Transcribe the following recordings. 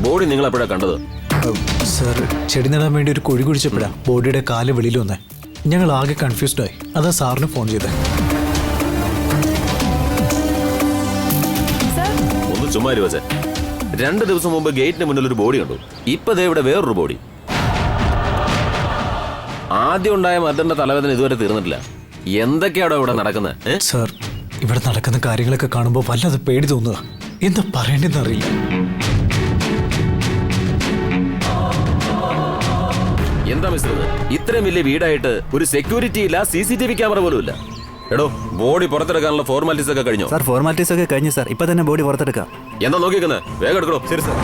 Body നിങ്ങൾ എപ്പോഴാ കണ്ടത്? സർ, ചെടി നടാൻ വേണ്ടി ഒരു കുഴി കുഴിച്ചപ്പോഴാ ബോഡിയുടെ കാല് വെളിയിൽ വന്നേ. ഞങ്ങൾ ആകെ കൺഫ്യൂസ്ഡ് ആയി. അതാ സാറിന് ഫോൺ ചെയ്തേ. ഒന്ന് ചുമ്മാ ഇരുവച്ചേ. 2 ദിവസം മുമ്പ് ഗേറ്റിന് മുന്നിൽ ഒരു ബോഡി കണ്ടു. ഇപ്പൊ ദേ ഇവിടെ വേറൊരു ബോഡി. ആദ്യം ഉണ്ടായ മദറിന്റെ തലവേദന ഇതുവരെ തീർന്നിട്ടില്ല. എന്തൊക്കെയാണോ ഇവിടെ നടക്കുന്നത്? സർ, ഇവിടെ നടക്കുന്ന കാര്യങ്ങളൊക്കെ കാണുമ്പോൾ വല്ലാതെ പേടി തോന്നുക. എന്താ പറയേണ്ടെന്ന് അറിയില്ല. എന്താ മിസ്റ്റർ, ഇത്രയും വലിയ വീടായിട്ട് ഒരു സെക്യൂരിറ്റി ഇല്ല, CCTV ക്യാമറ പോലും ഇല്ല. എടോ, ബോഡി പുറത്തെടുക്കാനുള്ള ഫോർമാലിറ്റീസ് ഒക്കെ കഴിഞ്ഞോ? സാർ, ഫോർമാലിറ്റീസ് ഒക്കെ കഴിഞ്ഞു സാർ. ഇപ്പൊ തന്നെ ബോഡി പുറത്തെടുക്കാം. എന്താ നോക്കിക്കുന്നത്? വേഗം എടുക്കണോ? ശരി സാർ.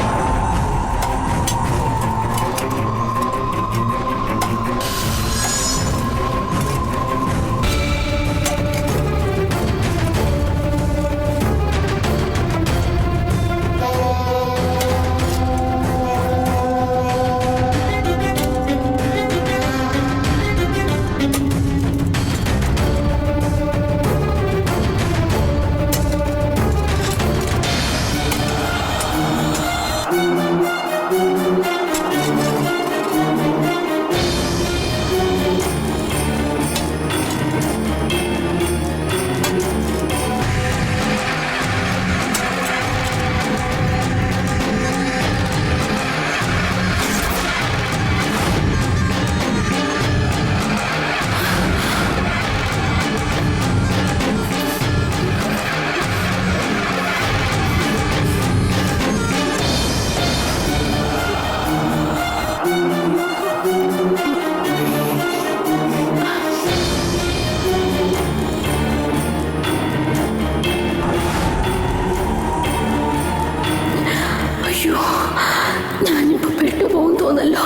ഞാനിപ്പോ പെട്ടുപോകും തോന്നല്ലോ.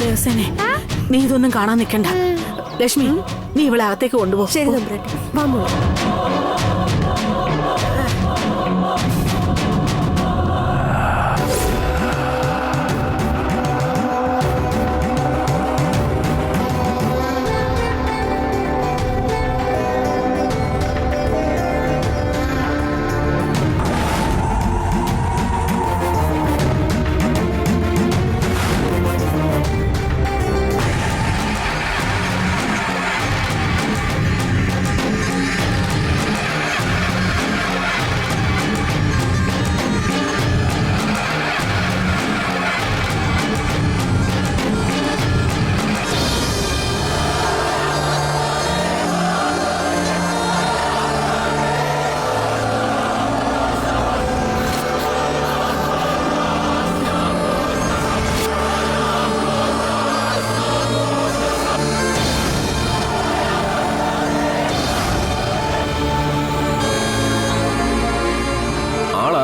ദേവസേനെ, നീ ഇതൊന്നും കാണാൻ നിൽക്കണ്ട. ലക്ഷ്മി, നീ ഇവളെ അകത്തേക്ക് കൊണ്ടുപോ. ശരി തമ്പുരാട്ടി, വാ മോളെ.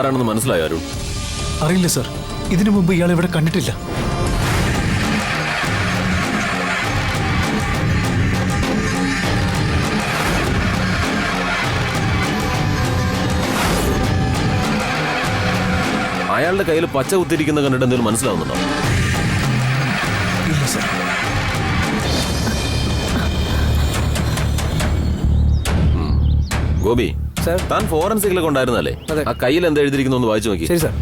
ആരാണെന്ന് മനസ്സിലായോ അരുൺ? അറിയില്ല സർ, ഇതിനു മുമ്പ് ഇയാൾ ഇവിടെ കണ്ടിട്ടില്ല. അയാളുടെ കയ്യിൽ പച്ച കുത്തിരിക്കുന്ന കണ്ടിട്ട് എന്തെങ്കിലും മനസ്സിലാവുന്നുണ്ടോ? ഇല്ല സർ. ഗോപി സാർ. താൻ ഫോറൻസിക്കിലൊക്കെ ഉണ്ടായിരുന്നല്ലേ? അതെ. ആ കയ്യിൽ എന്താ എഴുതിയിരിക്കുന്നു ഒന്ന് വായിച്ചു നോക്കി. ശരി സാർ.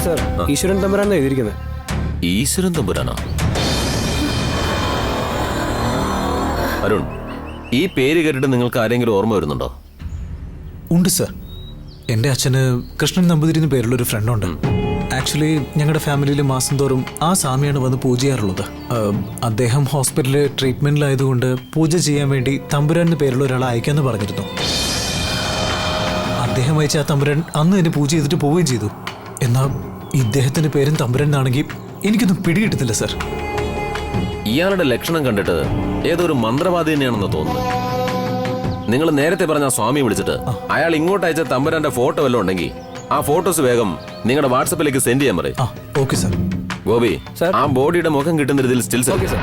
സാർ, ഈശ്വരൻ തമ്പുരാനാണ് എഴുതിയിരിക്കുന്നത്. ഈശ്വരൻ തമ്പുരാനാ? അരുൺ, ഈ പേര് കേട്ടിട്ട് നിങ്ങൾക്ക് ആരെങ്കിലും ഓർമ്മ വരുന്നുണ്ടോ? ഉണ്ട് സർ. എൻ്റെ അച്ഛന് കൃഷ്ണൻ നമ്പൂതിരി എന്ന് പേരുള്ള ഒരു ഫ്രണ്ടുണ്ട്. ആക്ച്വലി ഞങ്ങളുടെ ഫാമിലിയിൽ മാസം തോറും ആ സ്വാമിയാണ് വന്ന് പൂജ ചെയ്യാറുള്ളത്. അദ്ദേഹം ഹോസ്പിറ്റലിൽ ട്രീറ്റ്മെൻറ്റിലായതുകൊണ്ട് പൂജ ചെയ്യാൻ വേണ്ടി തമ്പുരാൻ എന്ന് പേരുള്ള ഒരാളെ അയക്കാമെന്ന് പറഞ്ഞിരുന്നു. അദ്ദേഹം അയച്ച ആ തമ്പുരാൻ അന്ന് തന്നെ പൂജ ചെയ്തിട്ട് പോവുകയും ചെയ്തു. എന്നാൽ ഇദ്ദേഹത്തിൻ്റെ പേരും തമ്പുരാൻ എന്നാണെങ്കിൽ എനിക്കൊന്നും പിടികിട്ടുന്നില്ല സർ. ഇയാളുടെ ലക്ഷണം കണ്ടിട്ട് ഏതൊരു മന്ത്രവാദി തന്നെയാണെന്ന് തോന്നുന്നു. നിങ്ങൾ നേരത്തെ പറഞ്ഞ സ്വാമിയെ വിളിച്ചിട്ട് അയാൾ ഇങ്ങോട്ട് അയച്ച തമ്പുരാന്റെ ഫോട്ടോ വല്ലതും ഉണ്ടെങ്കിൽ ആ ഫോട്ടോസ് വേഗം നിങ്ങളുടെ വാട്സപ്പിലേക്ക് സെൻഡ് ചെയ്യാൻ പറയും. Okay sir. ഗോപി, സർ. ആ ബോഡിയുടെ മുഖം കിട്ടുന്ന രീതിയിൽ സ്റ്റിൽസ്. Okay sir.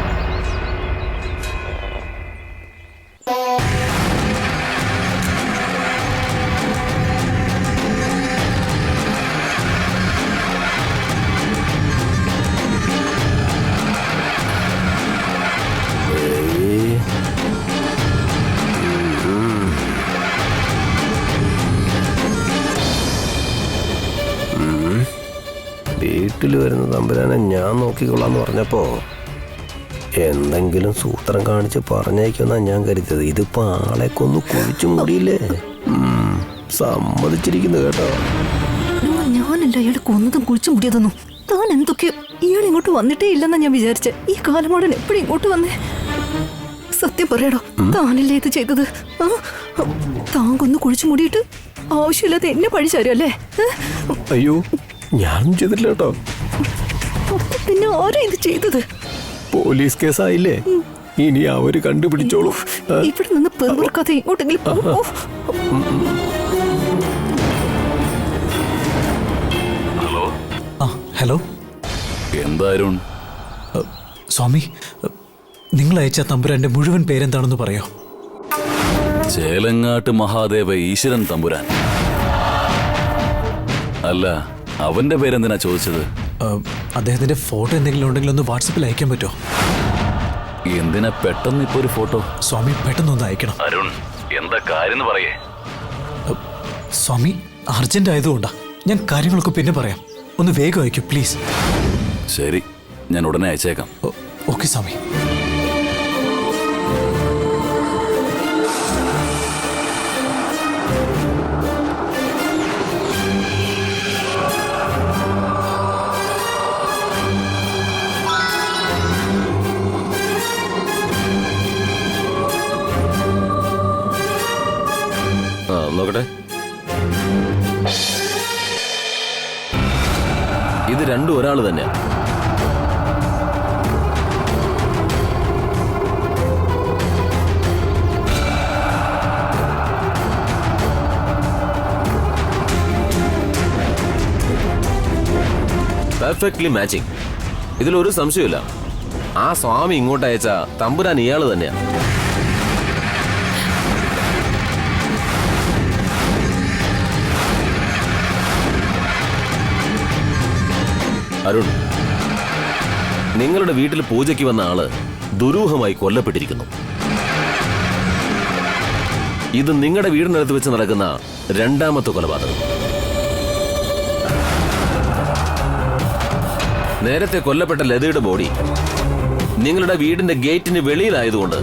വീട്ടിൽ വരുന്ന തമ്പുരാനെ ഞാൻ നോക്കിക്കൊള്ളാന്ന് പറഞ്ഞപ്പോ എന്തെങ്കിലും സൂത്രം കാണിച്ച് പറഞ്ഞേക്കുന്നാ ഞാൻ കരുതിയത്. ഇതിപ്പോ ആളെ കൊന്നു കുഴിച്ചു മൂടിയില്ലേ. സമ്മതിച്ചിരിക്കുന്നു കേട്ടോ. ഞാനല്ല അയാളെ കൊന്നതും കുഴിച്ചു മുടിയതൊന്നും. താൻ എന്തൊക്കെയോ ഇയാൾ ഇങ്ങോട്ട് വന്നിട്ടേ ഇല്ലെന്നാ ഞാൻ വിചാരിച്ചെ. ഈ കാലമോടൻ എപ്പോഴും ഇങ്ങോട്ട് വന്നേ? സത്യം പറയടോ, താനല്ലേ ഇത് ചെയ്തത്? താൻ കൊന്നു കുഴിച്ചു മൂടിയിട്ട് ആവശ്യമില്ലാതെ എന്നെ പഴിച്ചാരല്ലേ? അയ്യോ, ഞാനും ചെയ്തിട്ടില്ല കേട്ടോ. പിന്നെ ആരാ ഇത് ചെയ്തത്? പോലീസ് കേസായില്ലേ, ഇനി അവര് കണ്ടുപിടിച്ചോളൂ. ഇവിടെ നിന്ന് പെറുപിറക്കാതെ ഇങ്ങോട്ടെങ്കിലും പോ. ഹലോ. എന്തായിരുന്നു സ്വാമി, നിങ്ങൾ അയച്ച തമ്പുരാന്റെ മുഴുവൻ പേരെന്താണെന്ന് പറയോ? ചേലങ്ങാട്ട് മഹാദേവ ഈശ്വരൻ തമ്പുരാൻ. അല്ല, അവന്റെ പേരെന്തിനാ ചോദിച്ചത്? അദ്ദേഹത്തിന്റെ ഫോട്ടോ എന്തെങ്കിലും ഉണ്ടെങ്കിൽ ഒന്ന് വാട്സപ്പിൽ അയക്കാൻ പറ്റുമോ? എന്തിനാ പെട്ടെന്ന് ഇപ്പൊ ഒരു ഫോട്ടോ? സ്വാമി, പെട്ടെന്നൊന്ന് അയക്കണം. അരുൺ, എന്താ കാര്യം പറയേ? സ്വാമി, അർജന്റ് ആയതുകൊണ്ടാ. ഞാൻ കാര്യങ്ങളൊക്കെ പിന്നെ പറയാം. ഒന്ന് വേഗം അയക്കൂ പ്ലീസ്. ശരി, ഞാൻ ഉടനെ അയച്ചേക്കാം. ഓക്കെ സ്വാമി. നോക്കട്ടെ. ഇത് രണ്ടും ഒരാൾ തന്നെയാ. Perfectly matching. ഇതിലൊരു സംശയമില്ല. ആ സ്വാമി ഇങ്ങോട്ട് അയച്ച തമ്പുരാൻ ഇയാള് തന്നെയാ. അരുൺ, നിങ്ങളുടെ വീട്ടിൽ പൂജയ്ക്ക് വന്ന ആള് ദുരൂഹമായി കൊല്ലപ്പെട്ടിരിക്കുന്നു. ഇത് നിങ്ങളുടെ വീടിനടുത്ത് വെച്ച് നടക്കുന്ന രണ്ടാമത്തെ കൊലപാതകം. നേരത്തെ കൊല്ലപ്പെട്ട ലതയുടെ ബോഡി നിങ്ങളുടെ വീടിന്റെ ഗേറ്റിന് വെളിയിലായതുകൊണ്ട്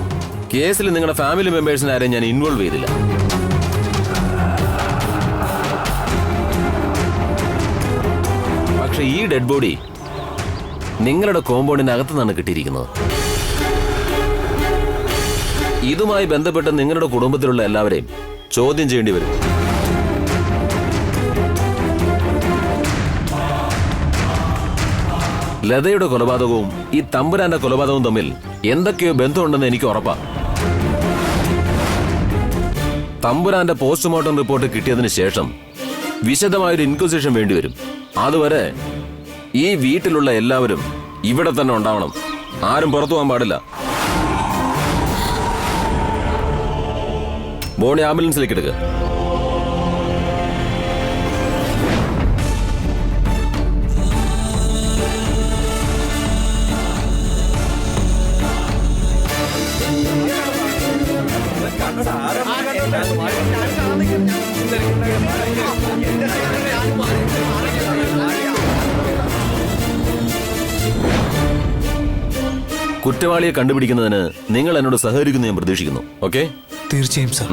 കേസിൽ നിങ്ങളുടെ ഫാമിലി മെമ്പേഴ്സിനെ ആരെയും ഞാൻ ഇൻവോൾവ് ചെയ്തില്ല. പക്ഷെ ഈ ഡെഡ് ബോഡി നിങ്ങളുടെ കോമ്പൗണ്ടിനകത്ത് നിന്നാണ് കിട്ടിയിരിക്കുന്നത്. ഇതുമായി ബന്ധപ്പെട്ട് നിങ്ങളുടെ കുടുംബത്തിലുള്ള എല്ലാവരെയും ചോദ്യം ചെയ്യേണ്ടി വരും. ലതയുടെ കൊലപാതകവും ഈ തമ്പുരാന്റെ കൊലപാതകവും തമ്മിൽ എന്തൊക്കെയോ ബന്ധമുണ്ടെന്ന് എനിക്ക് ഉറപ്പാണ്. തമ്പുരാന്റെ പോസ്റ്റ്മോർട്ടം റിപ്പോർട്ട് കിട്ടിയതിന് ശേഷം വിശദമായൊരു ഇൻക്വസിഷൻ വേണ്ടിവരും. അതുവരെ ഈ വീട്ടിലുള്ള എല്ലാവരും ഇവിടെ തന്നെ ഉണ്ടാവണം. ആരും പുറത്തു പോകാൻ പാടില്ല. ബോഡി ആംബുലൻസിലേക്ക് എടുക്കുക. കുറ്റവാളിയെ കണ്ടുപിടിക്കുന്നതിന് നിങ്ങൾ എന്നോട് സഹകരിക്കുന്നു ഞാൻ പ്രതീക്ഷിക്കുന്നു. ഓക്കെ? തീർച്ചയായും സർ.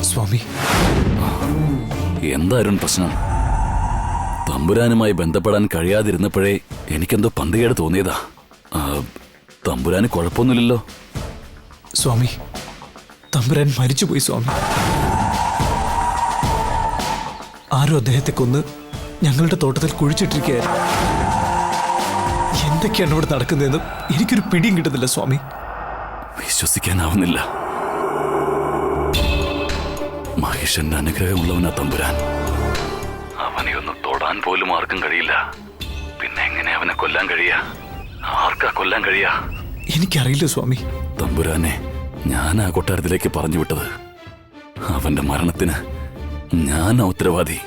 സ്വാമി, എന്തായിരുന്നു പ്രശ്നം? തമ്പുരാനുമായി ബന്ധപ്പെടാൻ കഴിയാതിരുന്നപ്പോഴേ എനിക്കെന്തോ പന്തികേട് തോന്നിയതാ. തമ്പുരാന് കുഴപ്പമൊന്നുമില്ലല്ലോ? സ്വാമി, തമ്പുരാൻ മരിച്ചുപോയി സ്വാമി. ആരോ അദ്ദേഹത്തെ കൊന്ന് ഞങ്ങളുടെ തോട്ടത്തിൽ കുഴിച്ചിട്ടിരിക്കുകയായിരുന്നു. എന്തൊക്കെയാണ് ഇവിടെ നടക്കുന്നതെന്ന് എനിക്കൊരു പിടിയും കിട്ടുന്നില്ല സ്വാമി. വിശ്വസിക്കാനാവുന്നില്ല. മഹേഷന്റെ അനുഗ്രഹമുള്ളവനാ തമ്പുരാൻ. അവനെ ഒന്ന് തൊടാൻ പോലും ആർക്കും കഴിയില്ല. പിന്നെ എങ്ങനെ അവനെ കൊല്ലാൻ കഴിയാ? ആർക്കാ കൊല്ലാൻ കഴിയാ? എനിക്കറിയില്ല സ്വാമി. തമ്പുരാനെ ഞാൻ ആ കൊട്ടാരത്തിലേക്ക് പറഞ്ഞു വിട്ടത്. അവന്റെ മരണത്തിന് ഞാനാ ഉത്തരവാദി.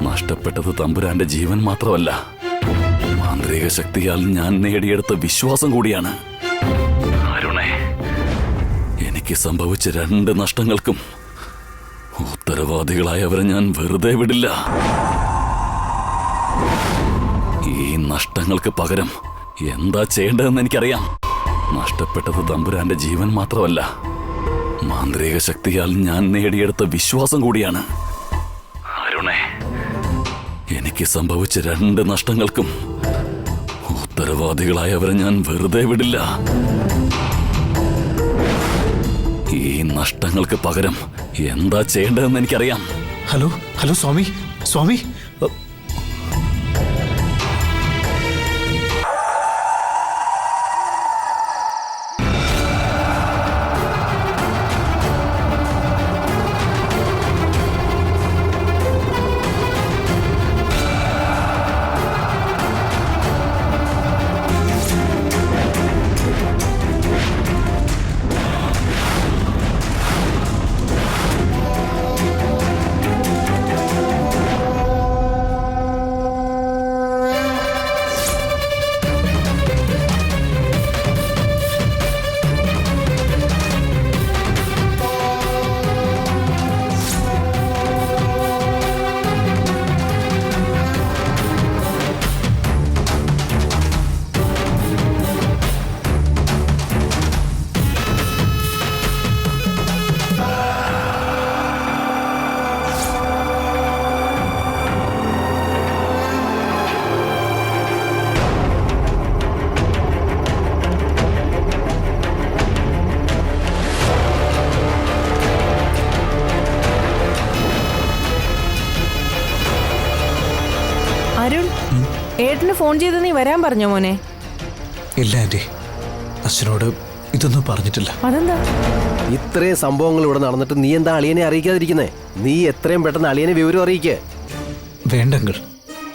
നഷ്ടപ്പെട്ടത് തമ്പുരാന്റെ ജീവൻ മാത്രമല്ല, മാന്ത്രിക ശക്തിയാൽ ഞാൻ നേടിയെടുത്ത വിശ്വാസം കൂടിയാണ്. അരുണേ, എനിക്ക് സംഭവിച്ച 2 നഷ്ടങ്ങൾക്കും ഉത്തരവാദികളായവരെ ഞാൻ വെറുതെ വിടില്ല. ഈ നഷ്ടങ്ങൾക്ക് പകരം എന്താ ചെയ്യേണ്ടതെന്ന് എനിക്കറിയാം. നഷ്ടപ്പെട്ടത് തമ്പുരാന്റെ ജീവൻ മാത്രമല്ല, മാന്ത്രിക ശക്തിയാൽ ഞാൻ നേടിയെടുത്ത വിശ്വാസം കൂടിയാണ്. അരുണേ, എനിക്ക് സംഭവിച്ച 2 നഷ്ടങ്ങൾക്കും ഉത്തരവാദികളായവരെ ഞാൻ വെറുതെ വിടില്ല. ഈ നഷ്ടങ്ങൾക്ക് പകരം എന്താ ചെയ്യേണ്ടതെന്ന് എനിക്കറിയാം. ഹലോ ഹലോ സ്വാമി, സ്വാമി. അരുൺ, ഏട്ടന് ഫോൺ ചെയ്ത് നീ വരാൻ പറഞ്ഞോ മോനെ? ഇല്ല ആന്റി, അച്ഛനോട് ഇതൊന്നും പറഞ്ഞിട്ടില്ല. അതെന്താ? ഇത്രയും സംഭവങ്ങൾ ഇവിടെ നടന്നിട്ട് നീ എന്താ അളിയനെ അറിയിക്കാതിരിക്കുന്നേ? നീ എത്രയും പെട്ടെന്ന് അളിയനെ വിവരം അറിയിക്കേ. വേണ്ടെങ്കിൽ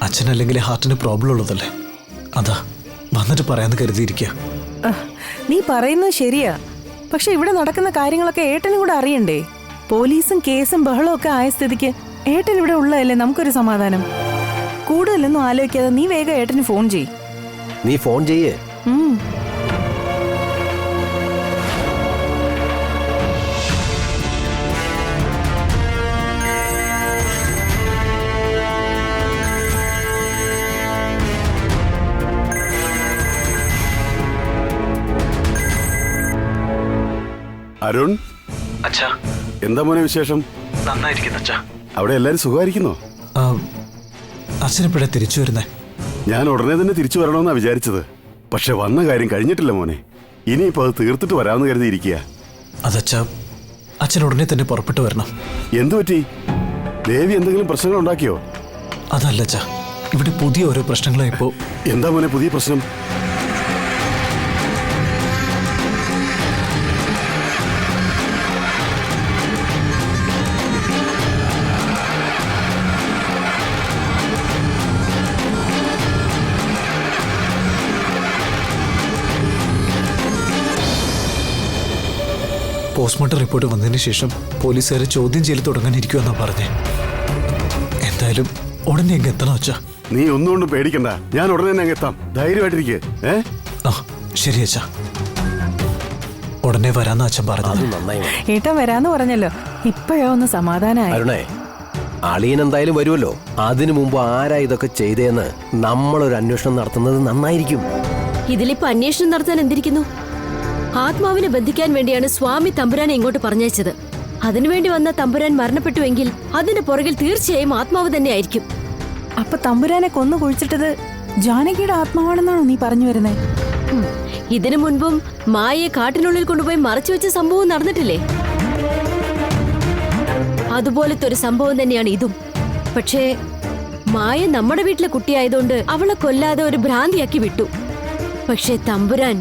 അച്ഛനല്ലെങ്കിൽ ഹാർട്ടിന് പ്രോബ്ലം ഉള്ളതല്ലേ, അതാ വന്നിട്ട് പറയാന്ന് കരുതിയിരിക്കുക. നീ പറയുന്നത് ശരിയാ, പക്ഷെ ഇവിടെ നടക്കുന്ന കാര്യങ്ങളൊക്കെ ഏട്ടനും കൂടെ അറിയണ്ടേ? പോലീസും കേസും ബഹളവും ഒക്കെ ആയ സ്ഥിതിക്ക് ഏട്ടൻ ഇവിടെ ഉള്ളതല്ലേ നമുക്കൊരു സമാധാനം. കൂടുതലൊന്നും ആലോചിക്കാതെ നീ വേഗം ഏട്ടന് ഫോൺ ചെയ്. നീ ഫോൺ ചെയ്യേ. അരുൺ, അച്ഛാ, എന്താ മോനെ വിശേഷം? നന്നായിരിക്കുന്നു അച്ഛാ. അവിടെ എല്ലാരും സുഖമായിരിക്കുന്നോ? അച്ഛനെപ്പോഴാ തിരിച്ചു വരുന്നേ? ഞാൻ ഉടനെ തന്നെ തിരിച്ചു വരണമെന്നാ വിചാരിച്ചത്. പക്ഷെ വന്ന കാര്യം കഴിഞ്ഞിട്ടില്ല മോനെ. ഇനിയിപ്പോ അത് തീർത്തിട്ട് വരാമെന്ന് കരുതിയിരിക്കുക. അതച്ഛാ, അച്ഛൻ ഉടനെ തന്നെ പുറപ്പെട്ടു വരണം. എന്തു പറ്റി? ദേവി എന്തെങ്കിലും പ്രശ്നങ്ങൾ ഉണ്ടാക്കിയോ? അതല്ല അച്ഛാ, ഇവിടെ പുതിയ ഓരോ പ്രശ്നങ്ങളായിപ്പോ. എന്താ മോനെ പുതിയ പ്രശ്നം? പോസ്റ്റ്മോർട്ടം റിപ്പോർട്ട് വന്നതിന് ശേഷം പോലീസുകാരെ ചോദ്യം ചെയ്യൽ തുടങ്ങാനിരിക്കുമെന്നാ പറഞ്ഞേ. എന്തായാലും ഉടനെ എങ്ങ് എത്തണം അച്ഛാ. നീ ഒന്നുകൊണ്ടും പേടിക്കണ്ട, ഞാൻ ഉടനെ തന്നെ അങ്ങ് എത്താം. ധൈര്യമായിട്ടിരിക്കേ. ആ ശരി അച്ഛാ, ഉടനെ വരാന്ന് അച്ഛൻ പറഞ്ഞത്. നന്നായി. ഏട്ടൻ വരാന്ന് പറഞ്ഞല്ലോ, ഇപ്പോഴാ ഒന്ന് സമാധാനമായി. അരുണേ, അളിയൻ എന്തായാലും വരുമല്ലോ. അതിനു മുമ്പ് ആരാ ഇതൊക്കെ ചെയ്തേന്ന് നമ്മളൊരു അന്വേഷണം നടത്തുന്നത് നന്നായിരിക്കും. ഇതിലിപ്പോ അന്വേഷണം നടത്താൻ എന്തിരിക്കുന്നു? ആത്മാവിനെ ബന്ധിക്കാൻ വേണ്ടിയാണ് സ്വാമി തമ്പുരാനെ ഇങ്ങോട്ട് പറഞ്ഞയച്ചത്. അതിനുവേണ്ടി വന്ന തമ്പുരാൻ മരണപ്പെട്ടുവെങ്കിൽ അതിന്റെ പുറകിൽ തീർച്ചയായും ആത്മാവ് തന്നെ ആയിരിക്കും. അപ്പൊ തമ്പുരാനെ കൊന്നു കുഴിച്ചിട്ടത് ജാനകിയുടെ ആത്മാവാണെന്നാണോ നീ പറഞ്ഞു വരുന്നേ? ഇതിനു മുൻപും മായയെ കാട്ടിനുള്ളിൽ കൊണ്ടുപോയി മറച്ചു വെച്ച സംഭവം നടന്നിട്ടില്ലേ? അതുപോലത്തെ ഒരു സംഭവം തന്നെയാണ് ഇതും. പക്ഷേ മായ നമ്മുടെ വീട്ടിലെ കുട്ടിയായതുകൊണ്ട് അവളെ കൊല്ലാതെ ഒരു ഭ്രാന്തിയാക്കി വിട്ടു. പക്ഷേ തമ്പുരാൻ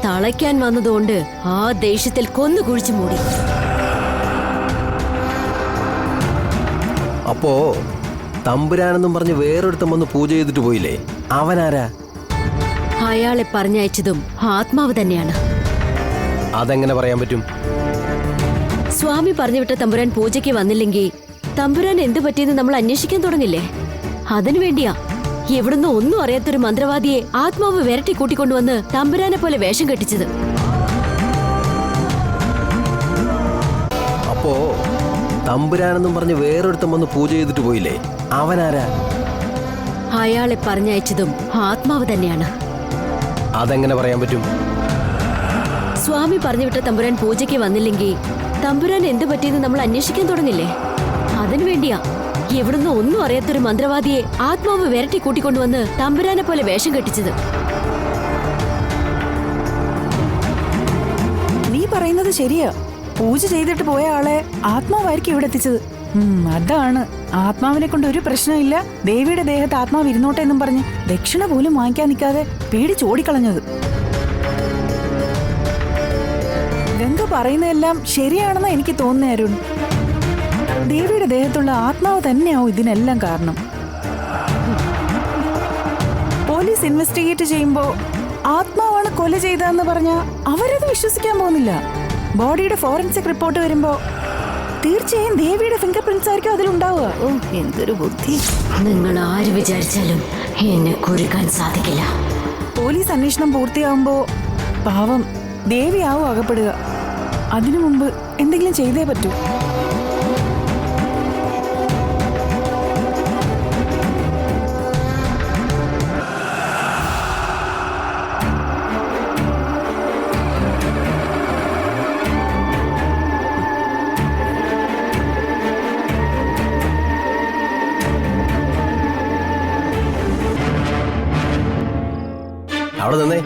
തളയ്ക്കാൻ വന്നതുകൊണ്ട് ആ ദേഷ്യത്തിൽ കൊന്നു കുഴിച്ചു മൂടി. അപ്പോ തമ്പുരാനെന്നും പറഞ്ഞ് വേറൊരുത്തം വന്ന് പൂജ ചെയ്തിട്ട് പോയില്ലേ? അവനാരാ? അയാളെ പറഞ്ഞയച്ചതും ആത്മാവ് തന്നെയാണ്. അതെങ്ങനെ പറയാൻ പറ്റും? സ്വാമി പറഞ്ഞുവിട്ട തമ്പുരാൻ പൂജയ്ക്ക് വന്നില്ലെങ്കിൽ തമ്പുരാൻ എന്തു പറ്റിയെന്ന് നമ്മൾ അന്വേഷിക്കാൻ തുടങ്ങില്ലേ? അതിനുവേണ്ടിയാ എവിടുന്ന് ഒന്നും അറിയാത്തൊരു മന്ത്രവാദിയെ ആത്മാവ് വിരട്ടി കൂട്ടിക്കൊണ്ടുവന്ന് തമ്പുരാനെ പോലെ വേഷം കെട്ടിച്ചത്. അപ്പോ തമ്പുരാനെന്നും പറഞ്ഞ് വേറൊരുത്തം വന്ന് പൂജ ചെയ്തിട്ട് പോയില്ലേ? അവനാരാ? അയാളെ പറഞ്ഞയച്ചതും ആത്മാവ് തന്നെയാണ്. അതെങ്ങനെ പറയാൻ പറ്റും? സ്വാമി പറഞ്ഞുവിട്ട തമ്പുരാൻ പൂജയ്ക്ക് വന്നില്ലെങ്കിൽ തമ്പുരാൻ എന്തു പറ്റിയെന്ന് നമ്മൾ അന്വേഷിക്കാൻ തുടങ്ങില്ലേ? അതിനുവേണ്ടിയാ എവിടുന്ന് ഒന്നും അറിയാത്തൊരു മന്ത്രവാദിയെ ആത്മാവ് വിരട്ടി കൂട്ടിക്കൊണ്ടുവന്ന് തമ്പുരാനെ പോലെ വേഷം കെട്ടിച്ചത്. നീ പറയുന്നത് ശരിയാ. പൂജ ചെയ്തിട്ട് പോയ ആളെ ആത്മാവായിരിക്കും ഇവിടെ എത്തിച്ചത്. അതാണ് ആത്മാവിനെ കൊണ്ട് ഒരു പ്രശ്നമില്ല, ദേവിയുടെ ദേഹത്ത് ആത്മാവ് ഇരുന്നോട്ടെ എന്നും പറഞ്ഞ് ദക്ഷിണ പോലും വാങ്ങിക്കാൻ നിൽക്കാതെ പേടിച്ചോടിക്കളഞ്ഞത്. ഗംഗ പറയുന്നതെല്ലാം ശരിയാണെന്ന് എനിക്ക് തോന്നുന്നേ അരുൺ. ദേവിയുടെ ദേഹത്തുള്ള ആത്മാവ് തന്നെയാവും ഇതിനെല്ലാം കാരണം. പോലീസ് ഇൻവെസ്റ്റിഗേറ്റ് ചെയ്യുമ്പോ ആത്മാവാണ് കൊല ചെയ്തതെന്ന് പറഞ്ഞാ അവരത് വിശ്വസിക്കാൻ പോകുന്നില്ല. ബോഡിയുടെ ഫോറൻസിക് റിപ്പോർട്ട് വരുമ്പോ തീർച്ചയായും ദേവിയുടെ ഫിംഗർ പ്രിന്റ്സ് ആയിരിക്കും അതിലുണ്ടാവുക. ഓ എന്തൊരു ബുദ്ധി! നിങ്ങൾ ആര് വിചാരിച്ചാലും എന്നെ കുരുക്കാൻ സാധിക്കില്ല. പോലീസ് അന്വേഷണം പൂർത്തിയാവുമ്പോ പാവം ദേവിയാവും അകപ്പെടുക. അതിനു മുമ്പ് എന്തെങ്കിലും ചെയ്തേ പറ്റൂ. അവിടെ നിന്നേ.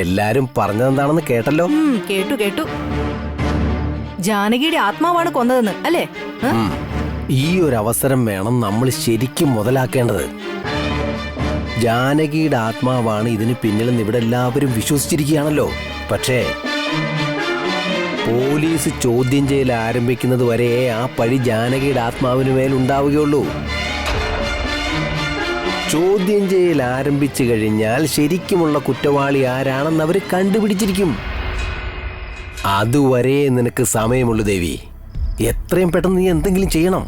എല്ലാരും പറഞ്ഞതെന്താണെന്ന് കേട്ടല്ലോ. കേട്ടു കേട്ടു. ജാനകിയുടെ ആത്മാവാണ് കൊന്നതെന്ന് അല്ലേ? ഈ ഒരു അവസരം വേണം നമ്മൾ ശരിക്കും മുതലാക്കേണ്ടത്. ജാനകിയുടെ ആത്മാവാണ് ഇതിന് പിന്നിലെന്ന് ഇവിടെ എല്ലാവരും വിശ്വസിച്ചിരിക്കുകയാണല്ലോ. പക്ഷേ പോലീസ് ചോദ്യം ചെയ്യൽ ആരംഭിക്കുന്നത് വരെ ആ പഴി ജാനകിയുടെ ആത്മാവിന് മേലുണ്ടാവുകയുള്ളൂ. ചോദ്യം ചെയ്യൽ ആരംഭിച്ചു കഴിഞ്ഞാൽ ശരിക്കുമുള്ള കുറ്റവാളി ആരാണെന്ന് അവർ കണ്ടുപിടിച്ചിരിക്കും. അതുവരെ നിനക്ക് സമയമുള്ളൂ ദേവി. എത്രയും പെട്ടെന്ന് നീ എന്തെങ്കിലും ചെയ്യണം.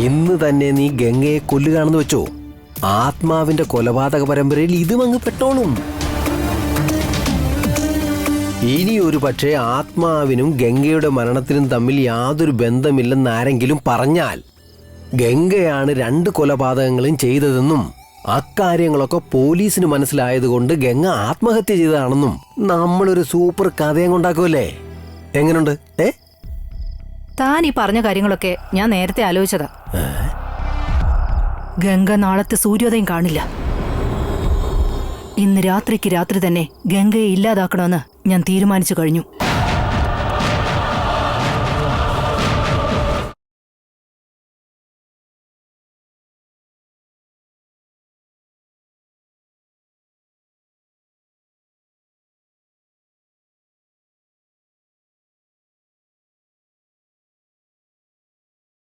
ഇന്ന് തന്നെ നീ ഗംഗയെ കൊല്ലുകയാണെന്ന് വെച്ചോ, ആത്മാവിന്റെ കൊലപാതക പരമ്പരയിൽ ഇതും അങ്ങ് പെട്ടോളും. ഇനി ഒരു പക്ഷേ ആത്മാവിനും ഗംഗയുടെ മരണത്തിനും തമ്മിൽ യാതൊരു ബന്ധമില്ലെന്ന് ആരെങ്കിലും പറഞ്ഞാൽ ഗംഗയാണ് 2 കൊലപാതകങ്ങളും ചെയ്തതെന്നും അക്കാര്യങ്ങളൊക്കെ പോലീസിന് മനസ്സിലായതുകൊണ്ട് ഗംഗ ആത്മഹത്യ ചെയ്തതാണെന്നും നമ്മളൊരു സൂപ്പർ കഥയും കൊണ്ടാക്കുമല്ലേ? എങ്ങനുണ്ട്? താൻ ഈ പറഞ്ഞ കാര്യങ്ങളൊക്കെ ഞാൻ നേരത്തെ ആലോചിച്ചതാ. ഗംഗ നാളത്തെ സൂര്യോദയം കാണില്ല. ഇന്ന് രാത്രിക്ക് രാത്രി തന്നെ ഗംഗയെ ഇല്ലാതാക്കണമെന്ന് ഞാൻ തീരുമാനിച്ചു കഴിഞ്ഞു.